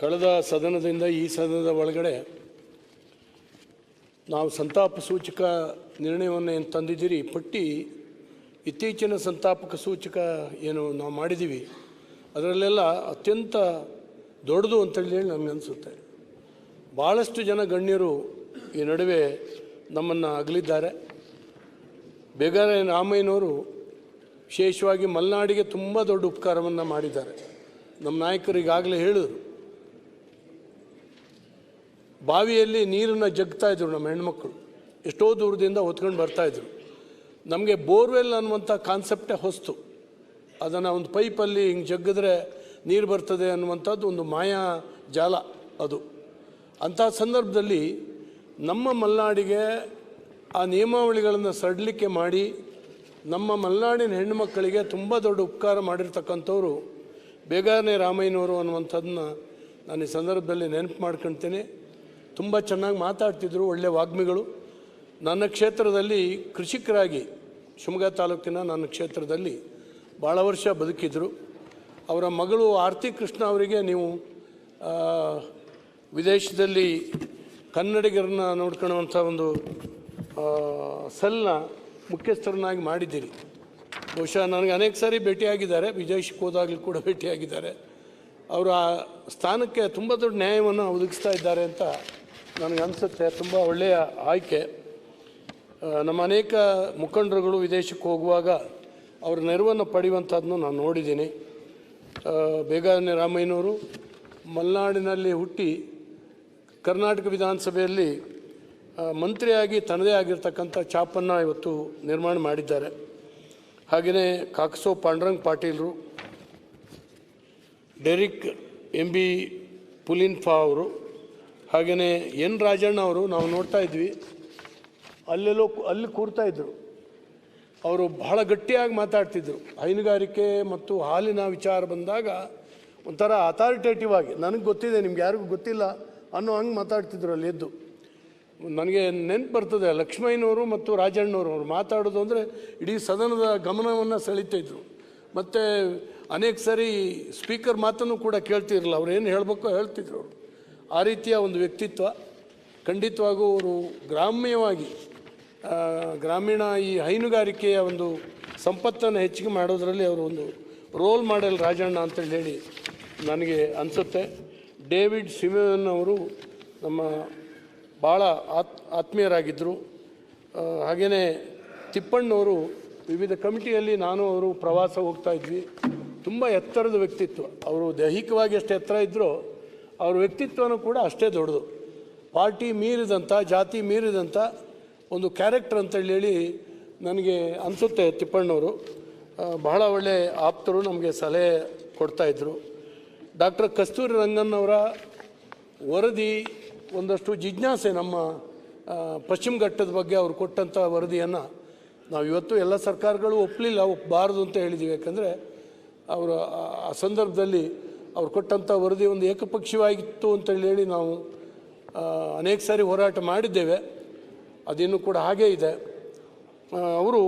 ಕಳೆದ ಸದನದಿಂದ ಈ ಸದನದ ಒಳಗಡೆ ನಾವು ಸಂತಾಪ ಸೂಚಕ ನಿರ್ಣಯವನ್ನು ಏನು ತಂದಿದ್ದೀರಿ ಪಟ್ಟಿ ಇತ್ತೀಚಿನ ಸಂತಾಪಕ ಸೂಚಕ ಏನು ನಾವು ಮಾಡಿದ್ದೀವಿ ಅದರಲ್ಲೆಲ್ಲ ಅತ್ಯಂತ ದೊಡ್ಡದು ಅಂತೇಳಿ ನಮಗೆ ಅನಿಸುತ್ತೆ. ಭಾಳಷ್ಟು ಜನ ಗಣ್ಯರು ಈ ನಡುವೆ ನಮ್ಮನ್ನು ಅಗಲಿದ್ದಾರೆ. ಬೇಗಾರೆ ರಾಮಯ್ಯನವರು ವಿಶೇಷವಾಗಿ ಮಲೆನಾಡಿಗೆ ತುಂಬ ದೊಡ್ಡ ಉಪಕಾರವನ್ನು ಮಾಡಿದ್ದಾರೆ. ನಮ್ಮ ನಾಯಕರು ಈಗಾಗಲೇ ಹೇಳಿದರು, ಬಾವಿಯಲ್ಲಿ ನೀರನ್ನು ಜಗ್ತಾಯಿದ್ರು ನಮ್ಮ ಹೆಣ್ಮಕ್ಳು, ಎಷ್ಟೋ ದೂರದಿಂದ ಹೊತ್ಕೊಂಡು ಬರ್ತಾಯಿದ್ರು. ನಮಗೆ ಬೋರ್ವೆಲ್ ಅನ್ನುವಂಥ ಕಾನ್ಸೆಪ್ಟೇ ಹೊಸ್ತು. ಅದನ್ನು ಒಂದು ಪೈಪಲ್ಲಿ ಹಿಂಗೆ ಜಗ್ಗಿದ್ರೆ ನೀರು ಬರ್ತದೆ ಅನ್ನುವಂಥದ್ದು ಒಂದು ಮಾಯಾ ಜಾಲ ಅದು. ಅಂಥ ಸಂದರ್ಭದಲ್ಲಿ ನಮ್ಮ ಮಲೆನಾಡಿಗೆ ಆ ನಿಯಮಾವಳಿಗಳನ್ನು ಸಡಿಲಿಕೆ ಮಾಡಿ ನಮ್ಮ ಮಲೆನಾಡಿನ ಹೆಣ್ಣುಮಕ್ಕಳಿಗೆ ತುಂಬ ದೊಡ್ಡ ಉಪಕಾರ ಮಾಡಿರ್ತಕ್ಕಂಥವ್ರು ಬೇಗಾನೆ ರಾಮಯ್ಯನವರು ಅನ್ನುವಂಥದ್ದನ್ನ ನಾನು ಈ ಸಂದರ್ಭದಲ್ಲಿ ನೆನಪು ಮಾಡ್ಕೊಳ್ತೇನೆ. ತುಂಬ ಚೆನ್ನಾಗಿ ಮಾತಾಡ್ತಿದ್ರು, ಒಳ್ಳೆಯ ವಾಗ್ಮಿಗಳು. ನನ್ನ ಕ್ಷೇತ್ರದಲ್ಲಿ ಕೃಷಿಕರಾಗಿ ಶಿವಮೊಗ್ಗ ತಾಲೂಕಿನ ನನ್ನ ಕ್ಷೇತ್ರದಲ್ಲಿ ಭಾಳ ವರ್ಷ ಬದುಕಿದ್ರು. ಅವರ ಮಗಳು ಆರತಿ ಕೃಷ್ಣ ಅವರಿಗೆ ನೀವು ವಿದೇಶದಲ್ಲಿ ಕನ್ನಡಿಗರನ್ನ ನೋಡ್ಕೊಳ್ಳುವಂಥ ಒಂದು ಸೆಲ್ನ ಮುಖ್ಯಸ್ಥರನ್ನಾಗಿ ಮಾಡಿದ್ದೀರಿ. ಬಹುಶಃ ನನಗೆ ಅನೇಕ ಸಾರಿ ಭೇಟಿಯಾಗಿದ್ದಾರೆ, ವಿದೇಶಕ್ಕೆ ಹೋದಾಗಲೂ ಕೂಡ ಭೇಟಿಯಾಗಿದ್ದಾರೆ. ಅವರ ಸ್ಥಾನಕ್ಕೆ ತುಂಬ ದೊಡ್ಡ ನ್ಯಾಯವನ್ನು ಒದಗಿಸ್ತಾ ಇದ್ದಾರೆ ಅಂತ ನನಗೆ ಅನಿಸುತ್ತೆ. ತುಂಬ ಒಳ್ಳೆಯ ಆಯ್ಕೆ. ನಮ್ಮ ಅನೇಕ ಮುಖಂಡರುಗಳು ವಿದೇಶಕ್ಕೆ ಹೋಗುವಾಗ ಅವರ ನೆರವನ್ನು ಪಡೆಯುವಂಥದ್ದನ್ನು ನಾನು ನೋಡಿದ್ದೀನಿ. ಬೇಗಾನೆ ರಾಮಯ್ಯನವರು ಮಲೆನಾಡಿನಲ್ಲಿ ಹುಟ್ಟಿ ಕರ್ನಾಟಕ ವಿಧಾನಸಭೆಯಲ್ಲಿ ಮಂತ್ರಿಯಾಗಿ ತನ್ನದೇ ಆಗಿರ್ತಕ್ಕಂಥ ಛಾಪನ್ನು ಇವತ್ತು ನಿರ್ಮಾಣ ಮಾಡಿದ್ದಾರೆ. ಹಾಗೆಯೇ ಕಾಕಸೋ ಪಾಂಡುರಂಗ ಪಾಟೀಲರು, ಡೆರಿಕ್ MB ಪುಲಿನ್ಫಾ ಅವರು, ಹಾಗೆಯೇ ಎನ್ ರಾಜಣ್ಣ ಅವರು ನಾವು ನೋಡ್ತಾ ಇದ್ವಿ, ಅಲ್ಲಿ ಕೂರ್ತಾಯಿದ್ರು. ಅವರು ಬಹಳ ಗಟ್ಟಿಯಾಗಿ ಮಾತಾಡ್ತಿದ್ರು. ಹೈನುಗಾರಿಕೆ ಮತ್ತು ಹಾಲಿನ ವಿಚಾರ ಬಂದಾಗ ಒಂಥರ ಅಥಾರಿಟೇಟಿವ್ ಆಗಿ, ನನಗೆ ಗೊತ್ತಿದೆ ನಿಮ್ಗೆ ಯಾರಿಗೂ ಗೊತ್ತಿಲ್ಲ ಅನ್ನೋ ಹಂಗೆ ಮಾತಾಡ್ತಿದ್ರು ಅಲ್ಲಿ ಎದ್ದು. ನನಗೆ ನೆನಪು ಬರ್ತದೆ ಲಕ್ಷ್ಮಯ್ಯನವರು ಮತ್ತು ರಾಜಣ್ಣವರು ಅವರು ಮಾತಾಡೋದು ಅಂದರೆ ಇಡೀ ಸದನದ ಗಮನವನ್ನು ಸೆಳೀತಾಯಿದ್ರು. ಮತ್ತು ಅನೇಕ ಸಾರಿ ಸ್ಪೀಕರ್ ಮಾತನ್ನು ಕೂಡ ಕೇಳ್ತಿರಲಿಲ್ಲ, ಅವ್ರು ಏನು ಹೇಳಬೇಕೋ ಹೇಳ್ತಿದ್ರು ಅವರು. ಆ ರೀತಿಯ ಒಂದು ವ್ಯಕ್ತಿತ್ವ. ಖಂಡಿತವಾಗೂ ಅವರು ಗ್ರಾಮ್ಯವಾಗಿ ಗ್ರಾಮೀಣ ಈ ಹೈನುಗಾರಿಕೆಯ ಒಂದು ಸಂಪತ್ತನ್ನು ಹೆಚ್ಚಿಗೆ ಮಾಡೋದರಲ್ಲಿ ಅವರು ಒಂದು ರೋಲ್ ಮಾಡೆಲ್ ರಾಜಣ್ಣ ಅಂತೇಳಿ ಹೇಳಿ ನನಗೆ ಅನಿಸುತ್ತೆ. ಡೇವಿಡ್ ಸಿಮೆನ್ ಅವರು ನಮ್ಮ ಭಾಳ ಆತ್ಮೀಯರಾಗಿದ್ದರು. ಹಾಗೆಯೇ ತಿಪ್ಪಣ್ಣವರು ವಿವಿಧ ಕಮಿಟಿಯಲ್ಲಿ ನಾನು ಅವರು ಪ್ರವಾಸ ಹೋಗ್ತಾಯಿದ್ವಿ. ತುಂಬ ಎತ್ತರದ ವ್ಯಕ್ತಿತ್ವ. ಅವರು ದೈಹಿಕವಾಗಿ ಎಷ್ಟು ಎತ್ತರ ಇದ್ದರೋ ಅವ್ರ ವ್ಯಕ್ತಿತ್ವನೂ ಕೂಡ ಅಷ್ಟೇ ದೊಡ್ಡದು. ಪಾರ್ಟಿ ಮೀರಿದಂಥ, ಜಾತಿ ಮೀರಿದಂಥ ಒಂದು ಕ್ಯಾರೆಕ್ಟರ್ ಅಂತೇಳಿ ನನಗೆ ಅನಿಸುತ್ತೆ. ತಿಪ್ಪಣ್ಣವರು ಬಹಳ ಒಳ್ಳೆಯ ಆಪ್ತರು, ನಮಗೆ ಸಲಹೆ ಕೊಡ್ತಾಯಿದ್ರು. ಡಾಕ್ಟರ್ ಕಸ್ತೂರಿ ರಂಗನ್ ಅವರ ವರದಿ ಒಂದಷ್ಟು ಜಿಜ್ಞಾಸೆ, ನಮ್ಮ ಪಶ್ಚಿಮ ಘಟ್ಟದ ಬಗ್ಗೆ ಅವರು ಕೊಟ್ಟಂಥ ವರದಿಯನ್ನು ನಾವು ಇವತ್ತು ಎಲ್ಲ ಸರ್ಕಾರಗಳು ಒಪ್ಪಬಾರದು ಅಂತ ಹೇಳಿದ್ದೀವಿ. ಯಾಕಂದರೆ ಅವರ ಆ ಸಂದರ್ಭದಲ್ಲಿ ಅವ್ರು ಕೊಟ್ಟಂಥ ವರದಿ ಒಂದು ಏಕಪಕ್ಷೀಯವಾಗಿತ್ತು ಅಂತೇಳಿ ನಾವು ಅನೇಕ ಸಾರಿ ಹೋರಾಟ ಮಾಡಿದ್ದೇವೆ. ಅದಿನ್ನೂ ಕೂಡ ಹಾಗೇ ಇದೆ. ಅವರು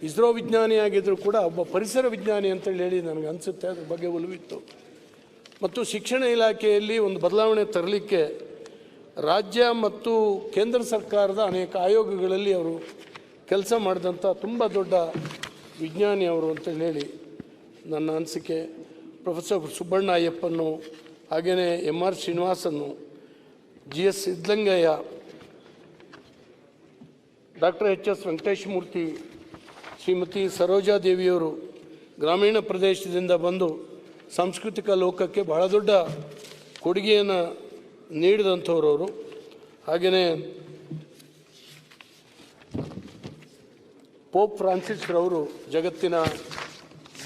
ಇಸ್ರೋ ವಿಜ್ಞಾನಿಯಾಗಿದ್ದರೂ ಕೂಡ ಒಬ್ಬ ಪರಿಸರ ವಿಜ್ಞಾನಿ ಅಂತೇಳಿ ನನಗೆ ಅನಿಸುತ್ತೆ. ಅದ್ರ ಬಗ್ಗೆ ಒಲವಿತ್ತು. ಮತ್ತು ಶಿಕ್ಷಣ ಇಲಾಖೆಯಲ್ಲಿ ಒಂದು ಬದಲಾವಣೆ ತರಲಿಕ್ಕೆ ರಾಜ್ಯ ಮತ್ತು ಕೇಂದ್ರ ಸರ್ಕಾರದ ಅನೇಕ ಆಯೋಗಗಳಲ್ಲಿ ಅವರು ಕೆಲಸ ಮಾಡಿದಂಥ ತುಂಬ ದೊಡ್ಡ ವಿಜ್ಞಾನಿ ಅವರು ಅಂತೇಳಿ ನನ್ನ ಅನಿಸಿಕೆ. ಪ್ರೊಫೆಸರ್ ಸುಬ್ಬಣ್ಣ ಅಯ್ಯಪ್ಪನ್ನು, ಹಾಗೆಯೇ MR ಶ್ರೀನಿವಾಸನ್ನು, GS Siddalingaiah, doctor HS Venkateshamurthy, Shrimati ಸರೋಜಾದೇವಿಯವರು ಗ್ರಾಮೀಣ ಪ್ರದೇಶದಿಂದ ಬಂದು ಸಾಂಸ್ಕೃತಿಕ ಲೋಕಕ್ಕೆ ಬಹಳ ದೊಡ್ಡ ಕೊಡುಗೆಯನ್ನು ನೀಡಿದಂಥವ್ರವರು. ಹಾಗೆಯೇ ಪೋಪ್ ಫ್ರಾನ್ಸಿಸ್ ರವರು ಜಗತ್ತಿನ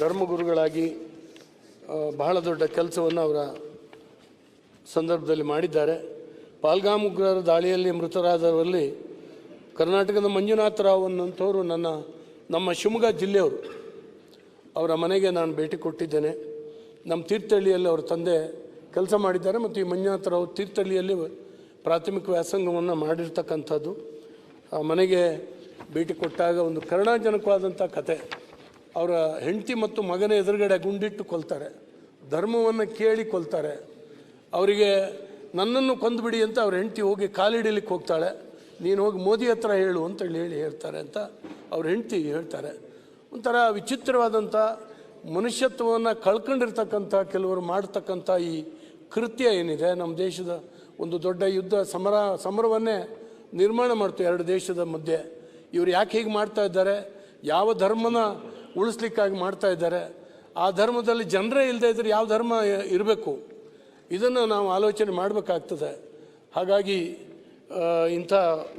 ಧರ್ಮಗುರುಗಳಾಗಿ ಬಹಳ ದೊಡ್ಡ ಕೆಲಸವನ್ನು ಅವರ ಸಂದರ್ಭದಲ್ಲಿ ಮಾಡಿದ್ದಾರೆ. ಪಾಲ್ಗಾಮ್ ಉಗ್ರರ ದಾಳಿಯಲ್ಲಿ ಮೃತರಾದವರಲ್ಲಿ ಕರ್ನಾಟಕದ ಮಂಜುನಾಥ ರಾವ್ ಅನ್ನೋಂಥವ್ರು ನಮ್ಮ ಶಿವಮೊಗ್ಗ ಜಿಲ್ಲೆಯವರು. ಅವರ ಮನೆಗೆ ನಾನು ಭೇಟಿ ಕೊಟ್ಟಿದ್ದೇನೆ. ನಮ್ಮ ತೀರ್ಥಹಳ್ಳಿಯಲ್ಲಿ ಅವರ ತಂದೆ ಕೆಲಸ ಮಾಡಿದ್ದಾರೆ ಮತ್ತು ಈ ಮಂಜುನಾಥ ರಾವ್ ತೀರ್ಥಹಳ್ಳಿಯಲ್ಲಿ ಪ್ರಾಥಮಿಕ ವ್ಯಾಸಂಗವನ್ನು ಮಾಡಿರ್ತಕ್ಕಂಥದ್ದು. ಆ ಮನೆಗೆ ಭೇಟಿ ಕೊಟ್ಟಾಗ ಒಂದು ಕರುಣಾಜನಕವಾದಂಥ ಕತೆ. ಅವರ ಹೆಂಡತಿ ಮತ್ತು ಮಗನ ಎದುರುಗಡೆ ಗುಂಡಿಟ್ಟು ಕೊಲ್ತಾರೆ, ಧರ್ಮವನ್ನು ಕೇಳಿ ಕೊಲ್ತಾರೆ. ಅವರಿಗೆ ನನ್ನನ್ನು ಕೊಂದುಬಿಡಿ ಅಂತ ಅವ್ರ ಹೆಂಡತಿ ಹೋಗಿ ಕಾಲಿಡಲಿಕ್ಕೆ ಹೋಗ್ತಾಳೆ. ನೀನು ಹೋಗಿ ಮೋದಿ ಹತ್ರ ಹೇಳು ಅಂತೇಳಿ ಹೇಳ್ತಾರೆ ಅಂತ ಅವ್ರ ಹೆಂಡತಿ ಹೇಳ್ತಾರೆ. ಒಂಥರ ವಿಚಿತ್ರವಾದಂಥ ಮನುಷ್ಯತ್ವವನ್ನು ಕಳ್ಕೊಂಡಿರ್ತಕ್ಕಂಥ ಕೆಲವರು ಮಾಡ್ತಕ್ಕಂಥ ಈ ಕೃತ್ಯ ಏನಿದೆ, ನಮ್ಮ ದೇಶದ ಒಂದು ದೊಡ್ಡ ಯುದ್ಧ ಸಮರವನ್ನೇ ನಿರ್ಮಾಣ ಮಾಡ್ತು ಎರಡು ದೇಶದ ಮಧ್ಯೆ. ಇವರು ಯಾಕೆ ಹೀಗೆ ಮಾಡ್ತಾ ಇದ್ದಾರೆ, ಯಾವ ಧರ್ಮನ ಉಳಿಸ್ಲಿಕ್ಕಾಗಿ ಮಾಡ್ತಾ ಇದ್ದಾರೆ, ಆ ಧರ್ಮದಲ್ಲಿ ಜನರೇ ಇಲ್ಲದೆ ಇದ್ದರೆ ಯಾವ ಧರ್ಮ ಇರಬೇಕು, ಇದನ್ನು ನಾವು ಆಲೋಚನೆ ಮಾಡಬೇಕಾಗ್ತದೆ. ಹಾಗಾಗಿ ಇಂಥ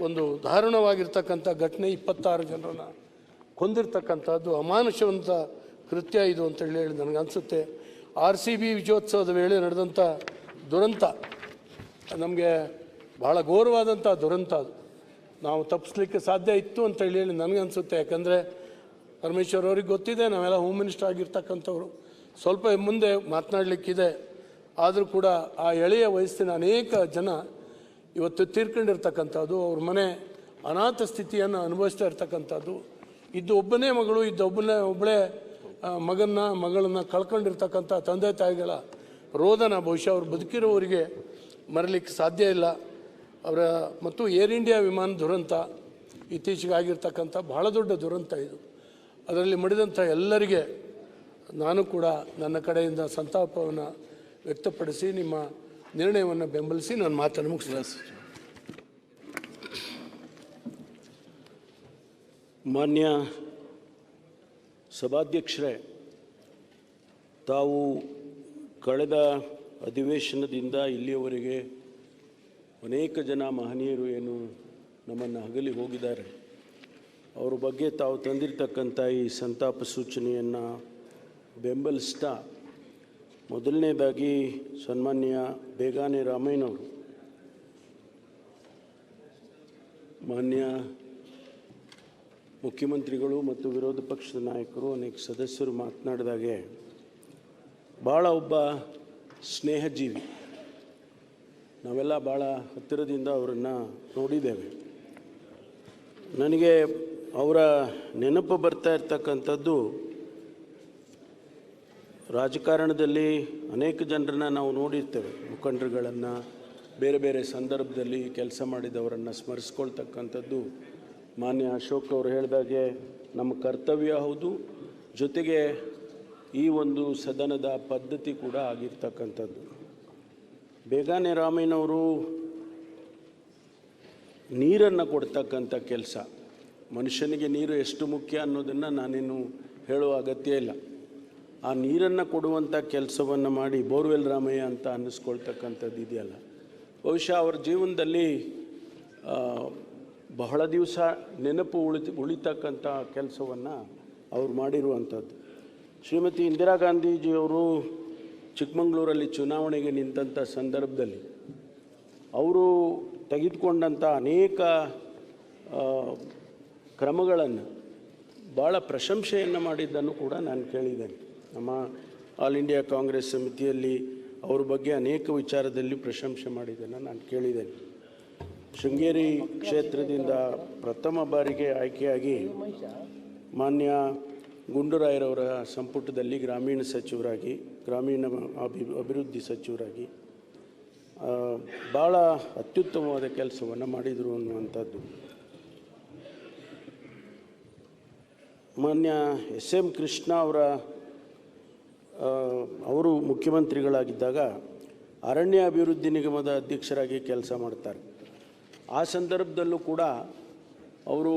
ಒಂದು ದಾರುಣವಾಗಿರ್ತಕ್ಕಂಥ ಘಟನೆ 26 ಜನರನ್ನು ಕೊಂದಿರ್ತಕ್ಕಂಥದ್ದು ಅಮಾನುಷವಂತ ಕೃತ್ಯ ಇದು ಅಂತೇಳಿ ನನಗನ್ಸುತ್ತೆ. RCB ವಿಜಯೋತ್ಸವದ ವೇಳೆ ನಡೆದಂಥ ದುರಂತ ನಮಗೆ ಭಾಳ ಘೋರವಾದಂಥ ದುರಂತ. ಅದು ನಾವು ತಪ್ಪಿಸ್ಲಿಕ್ಕೆ ಸಾಧ್ಯ ಇತ್ತು ಅಂತೇಳಿ ನನಗನ್ಸುತ್ತೆ. ಯಾಕಂದರೆ ಪರಮೇಶ್ವರ್ ಅವ್ರಿಗೆ ಗೊತ್ತಿದೆ, ನಾವೆಲ್ಲ ಹೋಮ್ ಮಿನಿಸ್ಟರ್ ಆಗಿರ್ತಕ್ಕಂಥವ್ರು, ಸ್ವಲ್ಪ ಮುಂದೆ ಮಾತನಾಡಲಿಕ್ಕಿದೆ. ಆದರೂ ಕೂಡ ಆ ಎಳೆಯ ವಯಸ್ಸಿನ ಅನೇಕ ಜನ ಇವತ್ತು ತೀರ್ಕೊಂಡಿರ್ತಕ್ಕಂಥದ್ದು, ಅವ್ರ ಮನೆ ಅನಾಥ ಸ್ಥಿತಿಯನ್ನು ಅನುಭವಿಸ್ತಾ ಇರ್ತಕ್ಕಂಥದ್ದು, ಇದ್ದು ಒಬ್ಬನೇ ಮಗಳು, ಒಬ್ಬಳೇ ಮಗಳನ್ನು ಕಳ್ಕೊಂಡಿರ್ತಕ್ಕಂಥ ತಂದೆ ತಾಯಿಗಳ ರೋದನ ಬಹುಶಃ ಅವ್ರು ಬದುಕಿರೋವರಿಗೆ ಮರಲಿಕ್ಕೆ ಸಾಧ್ಯ ಇಲ್ಲ. ಅವರ ಮತ್ತು ಏರ್ ಇಂಡಿಯಾ ವಿಮಾನ ದುರಂತ ಇತ್ತೀಚೆಗೆ ಆಗಿರ್ತಕ್ಕಂಥ ಬಹಳ ದೊಡ್ಡ ದುರಂತ ಇದು. ಅದರಲ್ಲಿ ಮಡಿದಂಥ ಎಲ್ಲರಿಗೆ ನಾನು ಕೂಡ ನನ್ನ ಕಡೆಯಿಂದ ಸಂತಾಪವನ್ನು ವ್ಯಕ್ತಪಡಿಸಿ ನಿಮ್ಮ ನಿರ್ಣಯವನ್ನು ಬೆಂಬಲಿಸಿ ನಾನು ಮಾತನ್ನು ಮುಗಿಸಿದೆ. ಮಾನ್ಯ ಸಭಾಧ್ಯಕ್ಷರೇ, ತಾವು ಕಳೆದ ಅಧಿವೇಶನದಿಂದ ಇಲ್ಲಿಯವರೆಗೆ ಅನೇಕ ಜನ ಮಹನೀಯರು ಏನು ನಮ್ಮನ್ನು ಅಗಲಿ ಹೋಗಿದ್ದಾರೆ, ಅವ್ರ ಬಗ್ಗೆ ತಾವು ತಂದಿರತಕ್ಕಂಥ ಈ ಸಂತಾಪ ಸೂಚನೆಯನ್ನು ಬೆಂಬಲಿಸ್ತಾ, ಮೊದಲನೇದಾಗಿ ಸನ್ಮಾನ್ಯ ಬೇಗಾನೆ ರಾಮಯ್ಯನವರು, ಮಾನ್ಯ ಮುಖ್ಯಮಂತ್ರಿಗಳು ಮತ್ತು ವಿರೋಧ ಪಕ್ಷದ ನಾಯಕರು, ಅನೇಕ ಸದಸ್ಯರು ಮಾತನಾಡಿದಾಗೆ ಭಾಳ ಒಬ್ಬ ಸ್ನೇಹಜೀವಿ, ನಾವೆಲ್ಲ ಭಾಳ ಹತ್ತಿರದಿಂದ ಅವರನ್ನು ನೋಡಿದ್ದೇವೆ. ನನಗೆ ಅವರ ನೆನಪು ಬರ್ತಾ ಇರ್ತಕ್ಕಂಥದ್ದು, ರಾಜಕಾರಣದಲ್ಲಿ ಅನೇಕ ಜನರನ್ನು ನಾವು ನೋಡಿರ್ತೇವೆ, ಮುಖಂಡರುಗಳನ್ನು, ಬೇರೆ ಬೇರೆ ಸಂದರ್ಭದಲ್ಲಿ ಕೆಲಸ ಮಾಡಿದವರನ್ನು ಸ್ಮರಿಸ್ಕೊಳ್ತಕ್ಕಂಥದ್ದು ಮಾನ್ಯ ಅಶೋಕ್ ಅವರು ಹೇಳಿದಾಗೆ ನಮ್ಮ ಕರ್ತವ್ಯ ಹೌದು, ಜೊತೆಗೆ ಈ ಒಂದು ಸದನದ ಪದ್ಧತಿ ಕೂಡ ಆಗಿರ್ತಕ್ಕಂಥದ್ದು. ಬೇಗಾನೆ ರಾಮಯ್ಯನವರು ನೀರನ್ನು ಕೊಡ್ತಕ್ಕಂಥ ಕೆಲಸ, ಮನುಷ್ಯನಿಗೆ ನೀರು ಎಷ್ಟು ಮುಖ್ಯ ಅನ್ನೋದನ್ನು ನಾನೇನು ಹೇಳುವ ಅಗತ್ಯ ಇಲ್ಲ. ಆ ನೀರನ್ನು ಕೊಡುವಂಥ ಕೆಲಸವನ್ನು ಮಾಡಿ ಬೋರ್ವೆಲ್ ರಾಮಯ್ಯ ಅಂತ ಅನ್ನಿಸ್ಕೊಳ್ತಕ್ಕಂಥದ್ದು ಇದೆಯಲ್ಲ, ಬಹುಶಃ ಅವರ ಜೀವನದಲ್ಲಿ ಬಹಳ ದಿವಸ ನೆನಪು ಉಳಿತಕ್ಕಂಥ ಕೆಲಸವನ್ನು ಅವ್ರು ಮಾಡಿರುವಂಥದ್ದು. ಶ್ರೀಮತಿ ಇಂದಿರಾ ಗಾಂಧೀಜಿಯವರು ಚಿಕ್ಕಮಗಳೂರಲ್ಲಿ ಚುನಾವಣೆಗೆ ನಿಂತಂಥ ಸಂದರ್ಭದಲ್ಲಿ ಅವರು ತೆಗೆದುಕೊಂಡಂಥ ಅನೇಕ ಕ್ರಮಗಳನ್ನು ಭಾಳ ಪ್ರಶಂಸೆಯನ್ನು ಮಾಡಿದ್ದನ್ನು ಕೂಡ ನಾನು ಕೇಳಿದ್ದೇನೆ. ನಮ್ಮ ಆಲ್ ಇಂಡಿಯಾ ಕಾಂಗ್ರೆಸ್ ಸಮಿತಿಯಲ್ಲಿ ಅವ್ರ ಬಗ್ಗೆ ಅನೇಕ ವಿಚಾರದಲ್ಲಿ ಪ್ರಶಂಸೆ ಮಾಡಿದ್ದನ್ನು ನಾನು ಕೇಳಿದ್ದೇನೆ. ಶೃಂಗೇರಿ ಕ್ಷೇತ್ರದಿಂದ ಪ್ರಥಮ ಬಾರಿಗೆ ಆಯ್ಕೆಯಾಗಿ ಮಾನ್ಯ ಗುಂಡೂರಾಯರವರ ಸಂಪುಟದಲ್ಲಿ ಗ್ರಾಮೀಣ ಸಚಿವರಾಗಿ, ಗ್ರಾಮೀಣ ಅಭಿವೃದ್ಧಿ ಸಚಿವರಾಗಿ ಭಾಳ ಅತ್ಯುತ್ತಮವಾದ ಕೆಲಸವನ್ನು ಮಾಡಿದರು ಅನ್ನುವಂಥದ್ದು. ಮಾನ್ಯ SM ಕೃಷ್ಣ ಅವರು ಮುಖ್ಯಮಂತ್ರಿಗಳಾಗಿದ್ದಾಗ ಅರಣ್ಯ ಅಭಿವೃದ್ಧಿ ನಿಗಮದ ಅಧ್ಯಕ್ಷರಾಗಿ ಕೆಲಸ ಮಾಡ್ತಾರೆ. ಆ ಸಂದರ್ಭದಲ್ಲೂ ಕೂಡ ಅವರು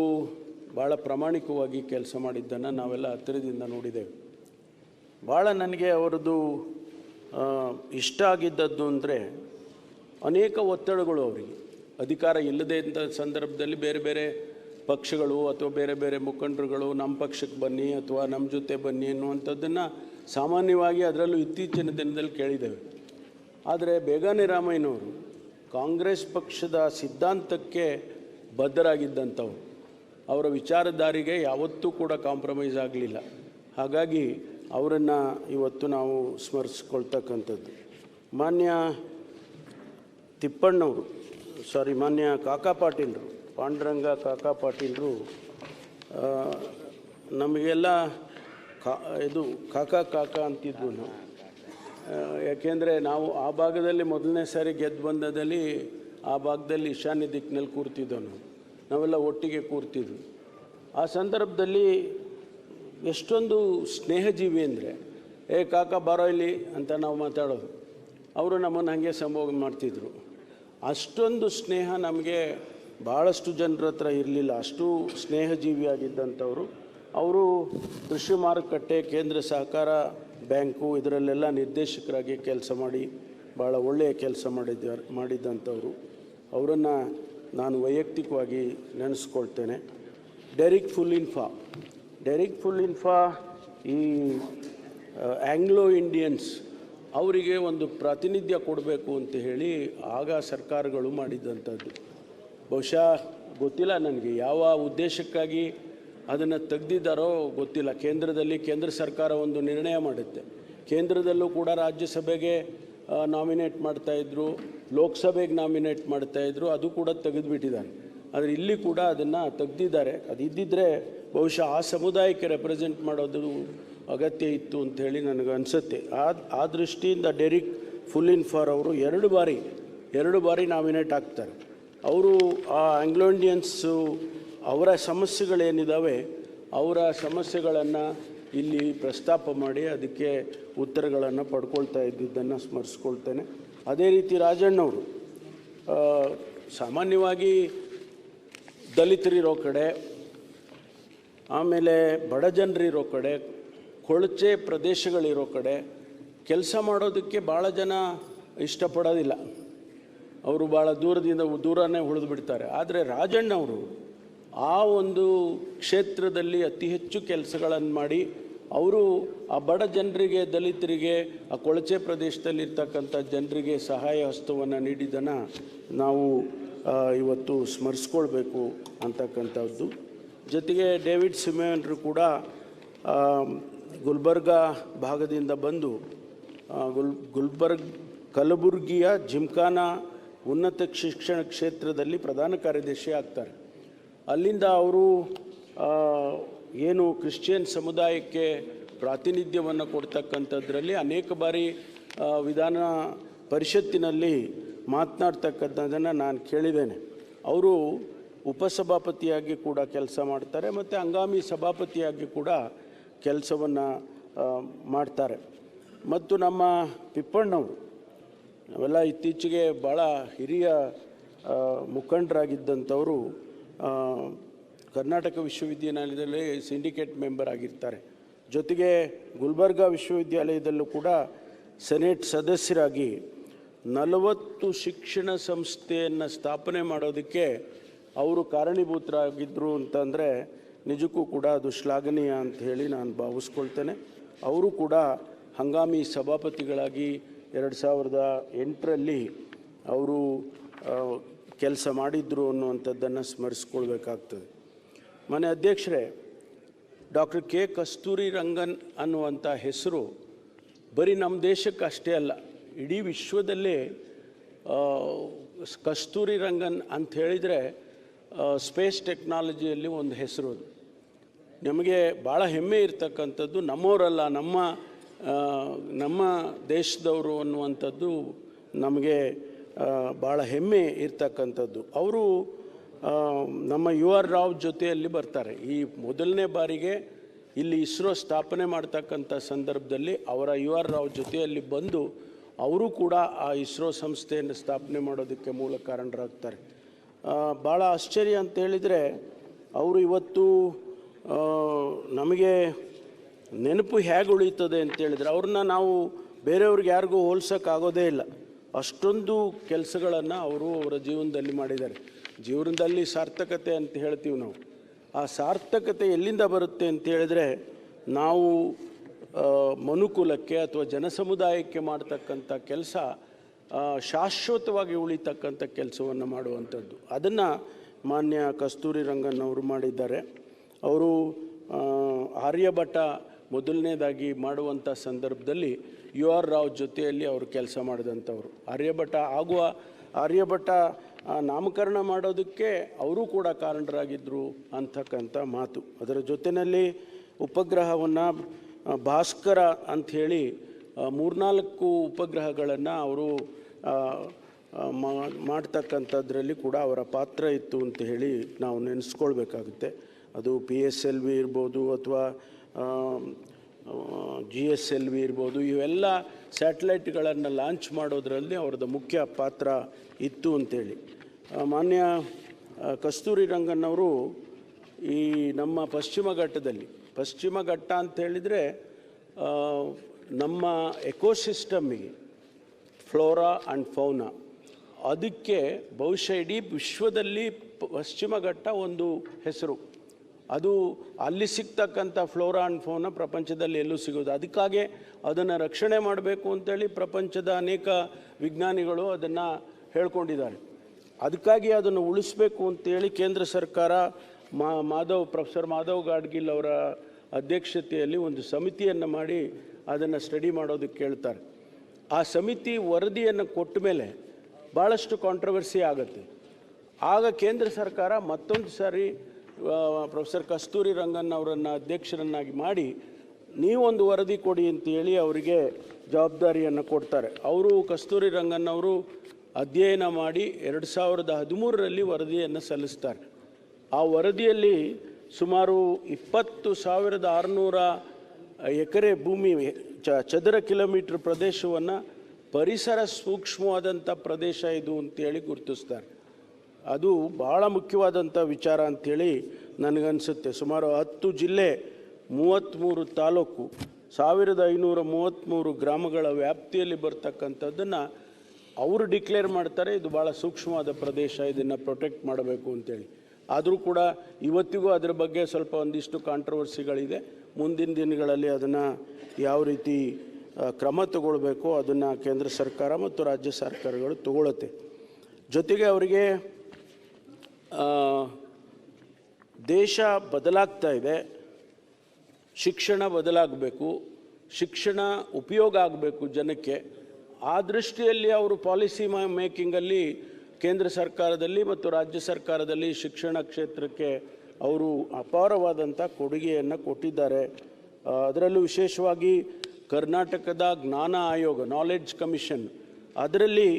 ಭಾಳ ಪ್ರಾಮಾಣಿಕವಾಗಿ ಕೆಲಸ ಮಾಡಿದ್ದನ್ನು ನಾವೆಲ್ಲ ಹತ್ತಿರದಿಂದ ನೋಡಿದ್ದೇವೆ. ಭಾಳ ನನಗೆ ಅವರದ್ದು ಇಷ್ಟ ಆಗಿದ್ದದ್ದು ಅಂದರೆ, ಅನೇಕ ಒತ್ತಡಗಳು ಅವರಿಗೆ, ಅಧಿಕಾರ ಇಲ್ಲದೇ ಇದ್ದ ಸಂದರ್ಭದಲ್ಲಿ ಬೇರೆ ಬೇರೆ ಪಕ್ಷಗಳು ಅಥವಾ ಬೇರೆ ಬೇರೆ ಮುಖಂಡರುಗಳು ನಮ್ಮ ಪಕ್ಷಕ್ಕೆ ಬನ್ನಿ ಅಥವಾ ನಮ್ಮ ಜೊತೆ ಬನ್ನಿ ಅನ್ನುವಂಥದ್ದನ್ನು ಸಾಮಾನ್ಯವಾಗಿ ಅದರಲ್ಲೂ ಇತ್ತೀಚಿನ ದಿನದಲ್ಲಿ ಕೇಳಿದ್ದೇವೆ. ಆದರೆ ಬೇಗಾನೆ ರಾಮಯ್ಯನವರು ಕಾಂಗ್ರೆಸ್ ಪಕ್ಷದ ಸಿದ್ಧಾಂತಕ್ಕೆ ಬದ್ಧರಾಗಿದ್ದಂಥವ್ರು, ಅವರ ವಿಚಾರಧಾರೆಗೆ ಯಾವತ್ತೂ ಕೂಡ ಕಾಂಪ್ರಮೈಸ್ ಆಗಲಿಲ್ಲ. ಹಾಗಾಗಿ ಅವರನ್ನು ಇವತ್ತು ನಾವು ಸ್ಮರಿಸ್ಕೊಳ್ತಕ್ಕಂಥದ್ದು. ಮಾನ್ಯ ತಿಪ್ಪಣ್ಣವರು, ಮಾನ್ಯ ಕಾಕಾ ಪಾಟೀಲರು, ಪಾಂಡುರಂಗ ಕಾಕಾ ಪಾಟೀಲರು ನಮಗೆಲ್ಲ ಇದು ಕಾಕಾ ಅಂತಿದ್ವು ನಾವು. ಯಾಕೆಂದರೆ ನಾವು ಆ ಭಾಗದಲ್ಲಿ ಮೊದಲನೇ ಸಾರಿ ಗೆದ್ದು ಬಂದದಲ್ಲಿ ಆ ಭಾಗದಲ್ಲಿ ಈಶಾನ್ಯ ದಿಕ್ಕಿನಲ್ಲಿ ಕೂರ್ತಿದ್ದವು ನಾವೆಲ್ಲ ಒಟ್ಟಿಗೆ ಕೂರ್ತಿದ್ವಿ. ಆ ಸಂದರ್ಭದಲ್ಲಿ ಎಷ್ಟೊಂದು ಸ್ನೇಹಜೀವಿ ಅಂದರೆ ಕಾಕ ಬಾರೋ ಇಲ್ಲಿ ಅಂತ ನಾವು ಮಾತಾಡೋದು, ಅವರು ನಮ್ಮನ್ನು ಹಾಗೆ ಸಂಭೋಗ ಮಾಡ್ತಿದ್ರು. ಅಷ್ಟೊಂದು ಸ್ನೇಹ ನಮಗೆ ಭಾಳಷ್ಟು ಜನರ ಹತ್ರ ಇರಲಿಲ್ಲ, ಅಷ್ಟು ಸ್ನೇಹಜೀವಿಯಾಗಿದ್ದಂಥವ್ರು. ಅವರು ಕೃಷಿ ಮಾರುಕಟ್ಟೆ, ಕೇಂದ್ರ ಸಹಕಾರ ಬ್ಯಾಂಕು ಇದರಲ್ಲೆಲ್ಲ ನಿರ್ದೇಶಕರಾಗಿ ಕೆಲಸ ಮಾಡಿ ಭಾಳ ಒಳ್ಳೆಯ ಕೆಲಸ ಮಾಡಿದ್ದಂಥವ್ರು. ಅವರನ್ನು ನಾನು ವೈಯಕ್ತಿಕವಾಗಿ ನೆನೆಸ್ಕೊಳ್ತೇನೆ. ಡೆರಿಕ್ ಫುಲ್ಲಿನ್ಫಾ ಈ ಆಂಗ್ಲೋ ಇಂಡಿಯನ್ಸ್ ಅವರಿಗೆ ಒಂದು ಪ್ರಾತಿನಿಧ್ಯ ಕೊಡಬೇಕು ಅಂತ ಹೇಳಿ ಆಗ ಸರ್ಕಾರಗಳು ಮಾಡಿದ್ದಂಥದ್ದು. ಬಹುಶಃ ಗೊತ್ತಿಲ್ಲ ನನಗೆ ಯಾವ ಉದ್ದೇಶಕ್ಕಾಗಿ ಅದನ್ನು ತೆಗೆದಿದ್ದಾರೋ ಗೊತ್ತಿಲ್ಲ. ಕೇಂದ್ರದಲ್ಲಿ ಕೇಂದ್ರ ಸರ್ಕಾರ ಒಂದು ನಿರ್ಣಯ ಮಾಡುತ್ತೆ, ಕೇಂದ್ರದಲ್ಲೂ ಕೂಡ ರಾಜ್ಯಸಭೆಗೆ ನಾಮಿನೇಟ್ ಮಾಡ್ತಾಯಿದ್ರು, ಲೋಕಸಭೆಗೆ ನಾಮಿನೇಟ್ ಮಾಡ್ತಾಯಿದ್ರು, ಅದು ಕೂಡ ತೆಗೆದುಬಿಟ್ಟಿದ್ದಾರೆ. ಆದರೆ ಇಲ್ಲಿ ಕೂಡ ಅದನ್ನು ತೆಗೆದಿದ್ದಾರೆ. ಅದು ಇದ್ದಿದ್ದರೆ ಬಹುಶಃ ಆ ಸಮುದಾಯಕ್ಕೆ ರೆಪ್ರೆಸೆಂಟ್ ಮಾಡೋದು ಅಗತ್ಯ ಇತ್ತು ಅಂಥೇಳಿ ನನಗೆ ಅನಿಸುತ್ತೆ. ಆ ದೃಷ್ಟಿಯಿಂದ ಡೆರಿಕ್ ಫುಲ್ಲಿನ್ಫಾರ್ ಅವರು ಎರಡು ಬಾರಿ ನಾಮಿನೇಟ್ ಆಗ್ತಾರೆ. ಅವರು ಆ ಆಂಗ್ಲೋ ಇಂಡಿಯನ್ಸು ಅವರ ಸಮಸ್ಯೆಗಳೇನಿದ್ದಾವೆ ಅವರ ಸಮಸ್ಯೆಗಳನ್ನು ಇಲ್ಲಿ ಪ್ರಸ್ತಾಪ ಮಾಡಿ ಅದಕ್ಕೆ ಉತ್ತರಗಳನ್ನು ಪಡ್ಕೊಳ್ತಾ ಇದ್ದಿದ್ದನ್ನು ಸ್ಮರಿಸ್ಕೊಳ್ತೇನೆ. ಅದೇ ರೀತಿ ರಾಜಣ್ಣವರು ಸಾಮಾನ್ಯವಾಗಿ ದಲಿತರಿರೋ ಕಡೆ, ಆಮೇಲೆ ಬಡ ಜನರಿರೋ ಕಡೆ, ಕೊಳಚೆ ಪ್ರದೇಶಗಳಿರೋ ಕಡೆ ಕೆಲಸ ಮಾಡೋದಕ್ಕೆ ಭಾಳ ಜನ ಇಷ್ಟಪಡೋದಿಲ್ಲ. ಅವರು ಭಾಳ ದೂರನೇ ಉಳಿದು ಬಿಡ್ತಾರೆ. ಆದರೆ ರಾಜಣ್ಣವರು ಆ ಒಂದು ಕ್ಷೇತ್ರದಲ್ಲಿ ಅತಿ ಹೆಚ್ಚು ಕೆಲಸಗಳನ್ನು ಮಾಡಿ ಅವರು ಆ ಬಡ ಜನರಿಗೆ, ದಲಿತರಿಗೆ, ಆ ಕೊಳಚೆ ಪ್ರದೇಶದಲ್ಲಿರ್ತಕ್ಕಂಥ ಜನರಿಗೆ ಸಹಾಯ ಹಸ್ತವನ್ನು ನೀಡಿದ್ದನ್ನು ನಾವು ಇವತ್ತು ಸ್ಮರಿಸ್ಕೊಳ್ಬೇಕು ಅಂತಕ್ಕಂಥದ್ದು. ಜೊತೆಗೆ ಡೇವಿಡ್ ಸಿಮೆಯನ್ರು ಕೂಡ ಗುಲ್ಬರ್ಗಾ ಭಾಗದಿಂದ ಬಂದು ಕಲಬುರ್ಗಿಯ ಜಿಮ್ಖಾನಾ ಉನ್ನತ ಶಿಕ್ಷಣ ಕ್ಷೇತ್ರದಲ್ಲಿ ಪ್ರಧಾನ ಕಾರ್ಯದರ್ಶಿ ಆಗ್ತಾರೆ. ಅಲ್ಲಿಂದ ಅವರು ಏನು ಕ್ರಿಶ್ಚಿಯನ್ ಸಮುದಾಯಕ್ಕೆ ಪ್ರಾತಿನಿಧ್ಯವನ್ನು ಕೊಡ್ತಕ್ಕಂಥದ್ರಲ್ಲಿ ಅನೇಕ ಬಾರಿ ವಿಧಾನ ಪರಿಷತ್ತಿನಲ್ಲಿ ಮಾತನಾಡ್ತಕ್ಕಂಥದ್ದನ್ನು ನಾನು ಕೇಳಿದ್ದೇನೆ. ಅವರು ಉಪಸಭಾಪತಿಯಾಗಿ ಕೂಡ ಕೆಲಸ ಮಾಡ್ತಾರೆ ಮತ್ತು ಹಂಗಾಮಿ ಸಭಾಪತಿಯಾಗಿ ಕೂಡ ಕೆಲಸವನ್ನು ಮಾಡ್ತಾರೆ. ಮತ್ತು ನಮ್ಮ ತಿಪ್ಪಣ್ಣವರು ನಾವೆಲ್ಲ ಇತ್ತೀಚೆಗೆ ಭಾಳ ಹಿರಿಯ ಮುಖಂಡರಾಗಿದ್ದಂಥವರು ಕರ್ನಾಟಕ ವಿಶ್ವವಿದ್ಯಾನಿಲಯದಲ್ಲಿ ಸಿಂಡಿಕೇಟ್ ಮೆಂಬರ್ ಆಗಿರ್ತಾರೆ. ಜೊತೆಗೆ ಗುಲ್ಬರ್ಗಾ ವಿಶ್ವವಿದ್ಯಾಲಯದಲ್ಲೂ ಕೂಡ ಸೆನೆಟ್ ಸದಸ್ಯರಾಗಿ 40 ಶಿಕ್ಷಣ ಸಂಸ್ಥೆಯನ್ನು ಸ್ಥಾಪನೆ ಮಾಡೋದಕ್ಕೆ ಅವರು ಕಾರಣೀಭೂತರಾಗಿದ್ದರು ಅಂತಂದರೆ ನಿಜಕ್ಕೂ ಕೂಡ ಅದು ಶ್ಲಾಘನೀಯ ಅಂತ ಹೇಳಿ ನಾನು ಭಾವಿಸ್ಕೊಳ್ತೇನೆ. ಅವರು ಕೂಡ ಹಂಗಾಮಿ ಸಭಾಪತಿಗಳಾಗಿ 2008ರಲ್ಲಿ ಅವರು ಕೆಲಸ ಮಾಡಿದ್ರು ಅನ್ನುವಂಥದ್ದನ್ನು ಸ್ಮರಿಸ್ಕೊಳ್ಬೇಕಾಗ್ತದೆ. ಮನೆ ಅಧ್ಯಕ್ಷರೇ, ಡಾಕ್ಟರ್ ಕೆ ಕಸ್ತೂರಿ ರಂಗನ್ ಅನ್ನುವಂಥ ಹೆಸರು ಬರೀ ನಮ್ಮ ದೇಶಕ್ಕೆ ಅಷ್ಟೇ ಅಲ್ಲ, ಇಡೀ ವಿಶ್ವದಲ್ಲೇ ಕಸ್ತೂರಿ ರಂಗನ್ ಅಂತ ಹೇಳಿದರೆ ಸ್ಪೇಸ್ ಟೆಕ್ನಾಲಜಿಯಲ್ಲಿ ಒಂದು ಹೆಸರು. ಅದು ನಮಗೆ ಭಾಳ ಹೆಮ್ಮೆ ಇರ್ತಕ್ಕಂಥದ್ದು. ನಮ್ಮವರಲ್ಲ, ನಮ್ಮ ದೇಶದವರು ಅನ್ನುವಂಥದ್ದು ನಮಗೆ ಭಾಳ ಹೆಮ್ಮೆ ಇರ್ತಕ್ಕಂಥದ್ದು. ಅವರು ನಮ್ಮ ಯು ಆರ್ ರಾವ್ ಜೊತೆಯಲ್ಲಿ ಬರ್ತಾರೆ. ಈ ಮೊದಲನೇ ಬಾರಿಗೆ ಇಲ್ಲಿ ಇಸ್ರೋ ಸ್ಥಾಪನೆ ಮಾಡ್ತಕ್ಕಂಥ ಸಂದರ್ಭದಲ್ಲಿ ಅವರ ಯು ಆರ್ ರಾವ್ ಜೊತೆಯಲ್ಲಿ ಬಂದು ಅವರು ಕೂಡ ಆ ಇಸ್ರೋ ಸಂಸ್ಥೆಯನ್ನು ಸ್ಥಾಪನೆ ಮಾಡೋದಕ್ಕೆ ಮೂಲ ಕಾರಣರಾಗ್ತಾರೆ. ಭಾಳ ಆಶ್ಚರ್ಯ ಅಂತ ಹೇಳಿದರೆ ಅವರು ಇವತ್ತು ನಮಗೆ ನೆನಪು ಹೇಗೆ ಉಳೀತದೆ ಅಂತೇಳಿದರೆ ಅವ್ರನ್ನ ನಾವು ಬೇರೆಯವ್ರಿಗೆ ಯಾರಿಗೂ ಹೋಲ್ಸೋಕ್ಕಾಗೋದೇ ಇಲ್ಲ. ಅಷ್ಟೊಂದು ಕೆಲಸಗಳನ್ನು ಅವರು ಅವರ ಜೀವನದಲ್ಲಿ ಮಾಡಿದ್ದಾರೆ. ಜೀವನದಲ್ಲಿ ಸಾರ್ಥಕತೆ ಅಂತ ಹೇಳ್ತೀವಿ ನಾವು. ಆ ಸಾರ್ಥಕತೆ ಎಲ್ಲಿಂದ ಬರುತ್ತೆ ಅಂತ ಹೇಳಿದರೆ ನಾವು ಮನುಕುಲಕ್ಕೆ ಅಥವಾ ಜನಸಮುದಾಯಕ್ಕೆ ಮಾಡ್ತಕ್ಕಂಥ ಕೆಲಸ ಶಾಶ್ವತವಾಗಿ ಉಳಿತಕ್ಕಂಥ ಕೆಲಸವನ್ನು ಮಾಡುವಂಥದ್ದು. ಅದನ್ನು ಮಾನ್ಯ ಕಸ್ತೂರಿ ರಂಗನ್ ಅವರು ಮಾಡಿದ್ದಾರೆ. ಅವರು ಆರ್ಯಭಟ ಮೊದಲನೇದಾಗಿ ಮಾಡುವಂಥ ಸಂದರ್ಭದಲ್ಲಿ ಯು ಆರ್ ರಾವ್ ಜೊತೆಯಲ್ಲಿ ಅವರು ಕೆಲಸ ಮಾಡಿದಂಥವ್ರು. ಆರ್ಯಭಟ ನಾಮಕರಣ ಮಾಡೋದಕ್ಕೆ ಅವರು ಕೂಡ ಕಾರಣರಾಗಿದ್ದರು ಅಂತಕ್ಕಂಥ ಮಾತು. ಅದರ ಜೊತೆಯಲ್ಲಿ ಉಪಗ್ರಹವನ್ನು ಭಾಸ್ಕರ ಅಂಥೇಳಿ ಮೂರ್ನಾಲ್ಕು ಉಪಗ್ರಹಗಳನ್ನು ಅವರು ಮಾಡ್ತಕ್ಕಂಥದ್ರಲ್ಲಿ ಕೂಡ ಅವರ ಪಾತ್ರ ಇತ್ತು ಅಂತ ಹೇಳಿ ನಾವು ನೆನೆಸ್ಕೊಳ್ಬೇಕಾಗುತ್ತೆ. ಅದು PSLV ಇರ್ಬೋದು ಅಥವಾ GSLV ಇರ್ಬೋದು, ಇವೆಲ್ಲ ಸ್ಯಾಟಲೈಟ್ಗಳನ್ನು ಲಾಂಚ್ ಮಾಡೋದರಲ್ಲಿ ಅವ್ರದ್ದು ಮುಖ್ಯ ಪಾತ್ರ ಇತ್ತು ಅಂತೇಳಿ. ಮಾನ್ಯ ಕಸ್ತೂರಿ ರಂಗನ್ನವರು ಈ ನಮ್ಮ ಪಶ್ಚಿಮ ಘಟ್ಟ ಅಂತ ಹೇಳಿದರೆ ನಮ್ಮ ಎಕೋಸಿಸ್ಟಮ್ಮಿಗೆ ಫ್ಲೋರಾ ಆ್ಯಂಡ್ ಫೌನಾ ಅದಕ್ಕೆ ಬಹುಶಃ ಇಡೀ ವಿಶ್ವದಲ್ಲಿ ಪಶ್ಚಿಮ ಘಟ್ಟ ಒಂದು ಹೆಸರು. ಅದು ಅಲ್ಲಿ ಸಿಗ್ತಕ್ಕಂಥ ಫ್ಲೋರಾ ಆ್ಯಂಡ್ ಫೌನಾ ಪ್ರಪಂಚದಲ್ಲಿ ಎಲ್ಲೂ ಸಿಗೋದು. ಅದಕ್ಕಾಗಿ ಅದನ್ನು ರಕ್ಷಣೆ ಮಾಡಬೇಕು ಅಂತೇಳಿ ಪ್ರಪಂಚದ ಅನೇಕ ವಿಜ್ಞಾನಿಗಳು ಅದನ್ನು ಹೇಳ್ಕೊಂಡಿದ್ದಾರೆ. ಅದಕ್ಕಾಗಿ ಅದನ್ನು ಉಳಿಸ್ಬೇಕು ಅಂತೇಳಿ ಕೇಂದ್ರ ಸರ್ಕಾರ ಪ್ರೊಫೆಸರ್ ಮಾಧವ್ ಗಾಡ್ಗಿಲ್ ಅವರ ಅಧ್ಯಕ್ಷತೆಯಲ್ಲಿ ಒಂದು ಸಮಿತಿಯನ್ನು ಮಾಡಿ ಅದನ್ನು ಸ್ಟಡಿ ಮಾಡೋದಕ್ಕೆ ಕೇಳ್ತಾರೆ. ಆ ಸಮಿತಿ ವರದಿಯನ್ನು ಕೊಟ್ಟ ಮೇಲೆ ಭಾಳಷ್ಟು ಕಾಂಟ್ರವರ್ಸಿ ಆಗುತ್ತೆ. ಆಗ ಕೇಂದ್ರ ಸರ್ಕಾರ ಮತ್ತೊಂದು ಸಾರಿ ಪ್ರೊಫೆಸರ್ ಕಸ್ತೂರಿ ರಂಗನ್ ಅವರನ್ನು ಅಧ್ಯಕ್ಷರನ್ನಾಗಿ ಮಾಡಿ ನೀವೊಂದು ವರದಿ ಕೊಡಿ ಅಂತೇಳಿ ಅವರಿಗೆ ಜವಾಬ್ದಾರಿಯನ್ನು ಕೊಡ್ತಾರೆ. ಅವರು ಕಸ್ತೂರಿ ರಂಗನ್ ಅವರು ಅಧ್ಯಯನ ಮಾಡಿ 2013ರಲ್ಲಿ ವರದಿಯನ್ನು ಸಲ್ಲಿಸ್ತಾರೆ. ಆ ವರದಿಯಲ್ಲಿ ಸುಮಾರು 20,600 ಎಕರೆ ಭೂಮಿ ಚದರ ಕಿಲೋಮೀಟ್ರ್ ಪ್ರದೇಶವನ್ನು ಪರಿಸರ ಸೂಕ್ಷ್ಮವಾದಂಥ ಪ್ರದೇಶ ಇದು ಅಂತೇಳಿ ಗುರುತಿಸ್ತಾರೆ. ಅದು ಭಾಳ ಮುಖ್ಯವಾದಂಥ ವಿಚಾರ ಅಂಥೇಳಿ ನನಗನ್ಸುತ್ತೆ. ಸುಮಾರು 10 ಜಿಲ್ಲೆ, 33 ತಾಲೂಕು, 1533 ಗ್ರಾಮಗಳ ವ್ಯಾಪ್ತಿಯಲ್ಲಿ ಬರ್ತಕ್ಕಂಥದ್ದನ್ನು ಅವರು ಡಿಕ್ಲೇರ್ ಮಾಡ್ತಾರೆ. ಇದು ಭಾಳ ಸೂಕ್ಷ್ಮವಾದ ಪ್ರದೇಶ, ಇದನ್ನು ಪ್ರೊಟೆಕ್ಟ್ ಮಾಡಬೇಕು ಅಂತೇಳಿ. ಆದರೂ ಕೂಡ ಇವತ್ತಿಗೂ ಅದರ ಬಗ್ಗೆ ಸ್ವಲ್ಪ ಒಂದಿಷ್ಟು ಕಾಂಟ್ರವರ್ಸಿಗಳಿದೆ. ಮುಂದಿನ ದಿನಗಳಲ್ಲಿ ಅದನ್ನು ಯಾವ ರೀತಿ ಕ್ರಮ ತಗೊಳ್ಬೇಕು ಅದನ್ನು ಕೇಂದ್ರ ಸರ್ಕಾರ ಮತ್ತು ರಾಜ್ಯ ಸರ್ಕಾರಗಳು ತಗೊಳುತ್ತೆ. ಜೊತೆಗೆ ಅವರಿಗೆ ದೇಶ ಬದಲಾಗ್ತಾ ಇದೆ, ಶಿಕ್ಷಣ ಬದಲಾಗಬೇಕು, ಶಿಕ್ಷಣ ಉಪಯೋಗ ಆಗಬೇಕು ಜನಕ್ಕೆ. ಆ ದೃಷ್ಟಿಯಲ್ಲಿ ಅವರು ಪಾಲಿಸಿ ಮೇಕಿಂಗಲ್ಲಿ ಕೇಂದ್ರ ಸರ್ಕಾರದಲ್ಲಿ ಮತ್ತು ರಾಜ್ಯ ಸರ್ಕಾರದಲ್ಲಿ ಶಿಕ್ಷಣ ಕ್ಷೇತ್ರಕ್ಕೆ ಅವರು ಅಪಾರವಾದಂಥ ಕೊಡುಗೆಯನ್ನು ಕೊಟ್ಟಿದ್ದಾರೆ. ಅದರಲ್ಲೂ ವಿಶೇಷವಾಗಿ ಕರ್ನಾಟಕದ ಜ್ಞಾನ ಆಯೋಗ, ನಾಲೆಡ್ಜ್ ಕಮಿಷನ್, ಅದರಲ್ಲಿ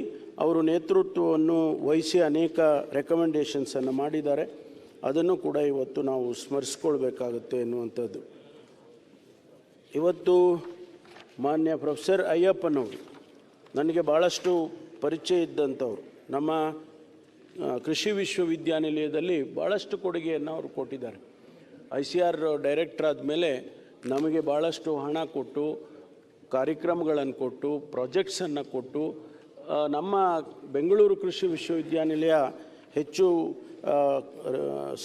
ಅವರು ನೇತೃತ್ವವನ್ನು ವಹಿಸಿ ಅನೇಕ ರೆಕಮೆಂಡೇಷನ್ಸನ್ನು ಮಾಡಿದ್ದಾರೆ. ಅದನ್ನು ಕೂಡ ಇವತ್ತು ನಾವು ಸ್ಮರಿಸ್ಕೊಳ್ಬೇಕಾಗುತ್ತೆ ಎನ್ನುವಂಥದ್ದು. ಇವತ್ತು ಮಾನ್ಯ ಪ್ರೊಫೆಸರ್ ಅಯ್ಯಪ್ಪನವರು ನನಗೆ ಭಾಳಷ್ಟು ಪರಿಚಯ ಇದ್ದಂಥವ್ರು. ನಮ್ಮ ಕೃಷಿ ವಿಶ್ವವಿದ್ಯಾನಿಲಯದಲ್ಲಿ ಭಾಳಷ್ಟು ಕೊಡುಗೆಯನ್ನು ಅವರು ಕೊಟ್ಟಿದ್ದಾರೆ. ICR ಡೈರೆಕ್ಟರ್ ಆದಮೇಲೆ ನಮಗೆ ಭಾಳಷ್ಟು ಹಣ ಕೊಟ್ಟು, ಕಾರ್ಯಕ್ರಮಗಳನ್ನು ಕೊಟ್ಟು, ಪ್ರಾಜೆಕ್ಟ್ಸನ್ನು ಕೊಟ್ಟು, ನಮ್ಮ ಬೆಂಗಳೂರು ಕೃಷಿ ವಿಶ್ವವಿದ್ಯಾನಿಲಯ ಹೆಚ್ಚು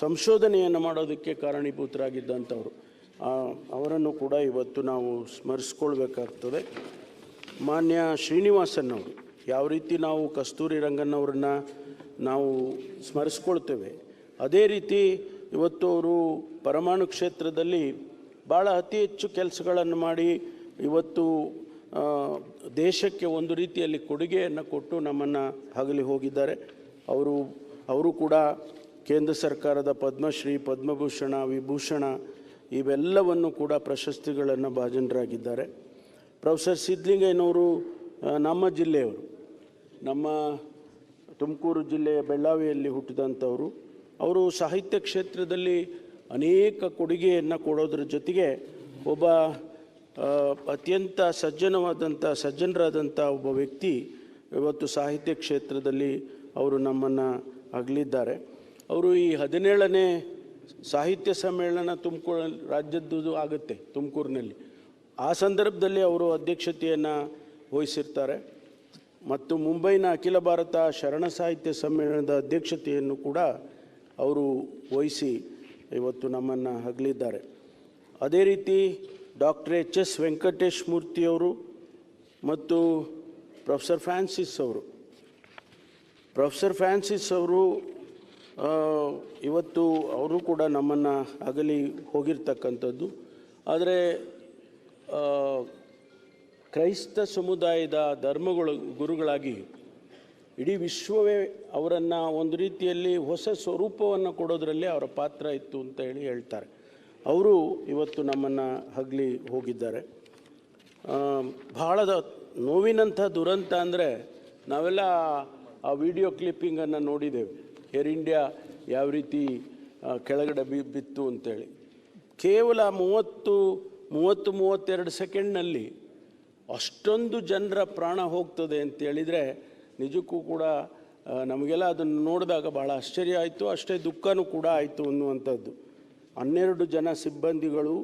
ಸಂಶೋಧನೆಯನ್ನು ಮಾಡೋದಕ್ಕೆ ಕಾರಣೀಭೂತರಾಗಿದ್ದಂಥವ್ರು. ಅವರನ್ನು ಕೂಡ ಇವತ್ತು ನಾವು ಸ್ಮರಿಸ್ಕೊಳ್ಬೇಕಾಗ್ತದೆ. ಮಾನ್ಯ ಶ್ರೀನಿವಾಸನ್ ಅವರು, ಯಾವ ರೀತಿ ನಾವು ಕಸ್ತೂರಿ ರಂಗನ್ನವ್ರನ್ನ ನಾವು ಸ್ಮರಿಸ್ಕೊಳ್ತೇವೆ, ಅದೇ ರೀತಿ ಇವತ್ತು ಅವರು ಪರಮಾಣು ಕ್ಷೇತ್ರದಲ್ಲಿ ಭಾಳ ಅತಿ ಹೆಚ್ಚು ಕೆಲಸಗಳನ್ನು ಮಾಡಿ ಇವತ್ತು ದೇಶಕ್ಕೆ ಒಂದು ರೀತಿಯಲ್ಲಿ ಕೊಡುಗೆಯನ್ನು ಕೊಟ್ಟು ನಮ್ಮನ್ನು ಅಗಲಿ ಹೋಗಿದ್ದಾರೆ. ಅವರು ಕೂಡ ಕೇಂದ್ರ ಸರ್ಕಾರದ ಪದ್ಮಶ್ರೀ, ಪದ್ಮಭೂಷಣ, ವಿಭೂಷಣ ಇವೆಲ್ಲವನ್ನು ಕೂಡ ಪ್ರಶಸ್ತಿಗಳನ್ನು ಭಾಜನರಾಗಿದ್ದಾರೆ. ಪ್ರೊಫೆಸರ್ ಸಿದ್ಧಲಿಂಗಯ್ಯನವರು ನಮ್ಮ ಜಿಲ್ಲೆಯವರು, ನಮ್ಮ ತುಮಕೂರು ಜಿಲ್ಲೆಯ ಬೆಳ್ಳಾವಿಯಲ್ಲಿ ಹುಟ್ಟಿದಂಥವರು. ಅವರು ಸಾಹಿತ್ಯ ಕ್ಷೇತ್ರದಲ್ಲಿ ಅನೇಕ ಕೊಡುಗೆಯನ್ನು ಕೊಡೋದ್ರ ಜೊತೆಗೆ ಒಬ್ಬ ಅತ್ಯಂತ ಸಜ್ಜನರಾದಂಥ ಒಬ್ಬ ವ್ಯಕ್ತಿ ಇವತ್ತು ಸಾಹಿತ್ಯ ಕ್ಷೇತ್ರದಲ್ಲಿ ಅವರು ನಮ್ಮನ್ನು ಅಗಲಿದ್ದಾರೆ. ಅವರು ಈ 17ನೇ ಸಾಹಿತ್ಯ ಸಮ್ಮೇಳನ ತುಮಕೂರು ರಾಜ್ಯದ್ದು ಆಗುತ್ತೆ ತುಮಕೂರಿನಲ್ಲಿ. ಆ ಸಂದರ್ಭದಲ್ಲಿ ಅವರು ಅಧ್ಯಕ್ಷತೆಯನ್ನು ವಹಿಸಿರ್ತಾರೆ ಮತ್ತು ಮುಂಬೈನ ಅಖಿಲ ಭಾರತ ಶರಣ ಸಾಹಿತ್ಯ ಸಮ್ಮೇಳನದ ಅಧ್ಯಕ್ಷತೆಯನ್ನು ಕೂಡ ಅವರು ವಹಿಸಿ ಇವತ್ತು ನಮ್ಮನ್ನು ಅಗಲಿದ್ದಾರೆ. ಅದೇ ರೀತಿ ಡಾಕ್ಟರ್ HS ವೆಂಕಟೇಶ್ ಮೂರ್ತಿಯವರು ಮತ್ತು ಪ್ರೊಫೆಸರ್ ಫ್ರಾನ್ಸಿಸ್ ಅವರು ಇವತ್ತು ಅವರು ಕೂಡ ನಮ್ಮನ್ನು ಅಗಲಿ ಹೋಗಿರ್ತಕ್ಕಂಥದ್ದು. ಆದರೆ ಕ್ರೈಸ್ತ ಸಮುದಾಯದ ಗುರುಗಳಾಗಿ ಇಡೀ ವಿಶ್ವವೇ ಅವರನ್ನು ಒಂದು ರೀತಿಯಲ್ಲಿ ಹೊಸ ಸ್ವರೂಪವನ್ನು ಕೊಡೋದರಲ್ಲಿ ಅವರ ಪಾತ್ರ ಇತ್ತು ಅಂತ ಹೇಳ್ತಾರೆ. ಅವರು ಇವತ್ತು ನಮ್ಮನ್ನು ಅಗಲಿ ಹೋಗಿದ್ದಾರೆ. ಭಾಳ ನೋವಿನಂಥ ದುರಂತ ಅಂದರೆ ನಾವೆಲ್ಲ ಆ ವಿಡಿಯೋ ಕ್ಲಿಪ್ಪಿಂಗನ್ನು ನೋಡಿದ್ದೇವೆ. ಏರ್ ಇಂಡಿಯಾ ಯಾವ ರೀತಿ ಕೆಳಗಡೆ ಬಿತ್ತು ಅಂತೇಳಿ. ಕೇವಲ 32 ಸೆಕೆಂಡ್ನಲ್ಲಿ ಅಷ್ಟೊಂದು ಜನರ ಪ್ರಾಣ ಹೋಗ್ತದೆ ಅಂತೇಳಿದರೆ ನಿಜಕ್ಕೂ ಕೂಡ ನಮಗೆಲ್ಲ ಅದನ್ನು ನೋಡಿದಾಗ ಭಾಳ ಆಶ್ಚರ್ಯ ಆಯಿತು, ಅಷ್ಟೇ ದುಃಖನೂ ಕೂಡ ಆಯಿತು ಅನ್ನುವಂಥದ್ದು. 12 ಜನ ಸಿಬ್ಬಂದಿಗಳು,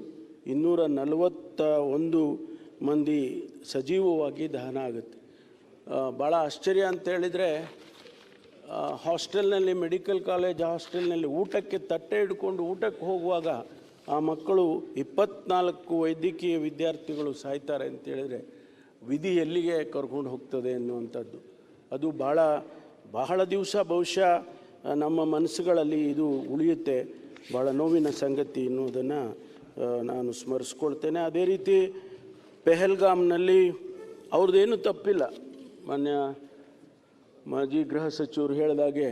241 ಮಂದಿ ಸಜೀವವಾಗಿ ದಹನ ಆಗುತ್ತೆ. ಭಾಳ ಆಶ್ಚರ್ಯ ಅಂತೇಳಿದರೆ ಹಾಸ್ಟೆಲ್ನಲ್ಲಿ, ಮೆಡಿಕಲ್ ಕಾಲೇಜ್ ಹಾಸ್ಟೆಲ್ನಲ್ಲಿ ಊಟಕ್ಕೆ ತಟ್ಟೆ ಹಿಡ್ಕೊಂಡು ಊಟಕ್ಕೆ ಹೋಗುವಾಗ ಆ ಮಕ್ಕಳು 24 ವೈದ್ಯಕೀಯ ವಿದ್ಯಾರ್ಥಿಗಳು ಸಾಯ್ತಾರೆ ಅಂತೇಳಿದರೆ ವಿಧಿ ಎಲ್ಲಿಗೆ ಕರ್ಕೊಂಡು ಹೋಗ್ತದೆ ಅನ್ನುವಂಥದ್ದು. ಅದು ಬಹಳ ದಿವಸ ಬಹುಶಃ ನಮ್ಮ ಮನಸ್ಸುಗಳಲ್ಲಿ ಇದು ಉಳಿಯುತ್ತೆ. ಭಾಳ ನೋವಿನ ಸಂಗತಿ ಅನ್ನೋದನ್ನು ನಾನು ಸ್ಮರಿಸ್ಕೊಳ್ತೇನೆ. ಅದೇ ರೀತಿ ಪೆಹಲ್ಗಾಮ್ನಲ್ಲಿ ಅವ್ರದ್ದೇನು ತಪ್ಪಿಲ್ಲ. ಮಾಜಿ ಗೃಹ ಸಚಿವರು ಹೇಳಿದಾಗೆ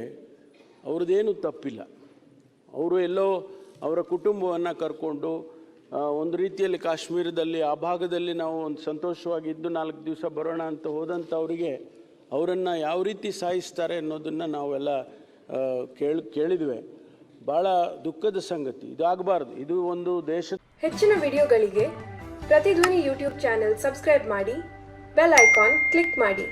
ಅವ್ರದ್ದೇನು ತಪ್ಪಿಲ್ಲ. ಅವರು ಎಲ್ಲೋ ಅವರ ಕುಟುಂಬವನ್ನು ಕರ್ಕೊಂಡು ಒಂದು ರೀತಿಯಲ್ಲಿ ಕಾಶ್ಮೀರದಲ್ಲಿ ಆ ಭಾಗದಲ್ಲಿ ನಾವು ಒಂದು ಸಂತೋಷವಾಗಿದ್ದು 4 ದಿವಸ ಬರೋಣ ಅಂತ ಹೋದಂಥವರಿಗೆ ಅವರನ್ನು ಯಾವ ರೀತಿ ಸಾಯಿಸ್ತಾರೆ ಅನ್ನೋದನ್ನು ನಾವೆಲ್ಲ ಕೇಳಿದ್ವಿ. ಭಾಳ ದುಃಖದ ಸಂಗತಿ. ಇದಾಗಬಾರ್ದು. ಇದು ಒಂದು ದೇಶ. ಹೆಚ್ಚಿನ ವಿಡಿಯೋಗಳಿಗೆ ಪ್ರತಿಧ್ವನಿ ಯೂಟ್ಯೂಬ್ ಚಾನೆಲ್ ಸಬ್ಸ್ಕ್ರೈಬ್ ಮಾಡಿ, ಬೆಲ್ ಐಕಾನ್ ಕ್ಲಿಕ್ ಮಾಡಿ.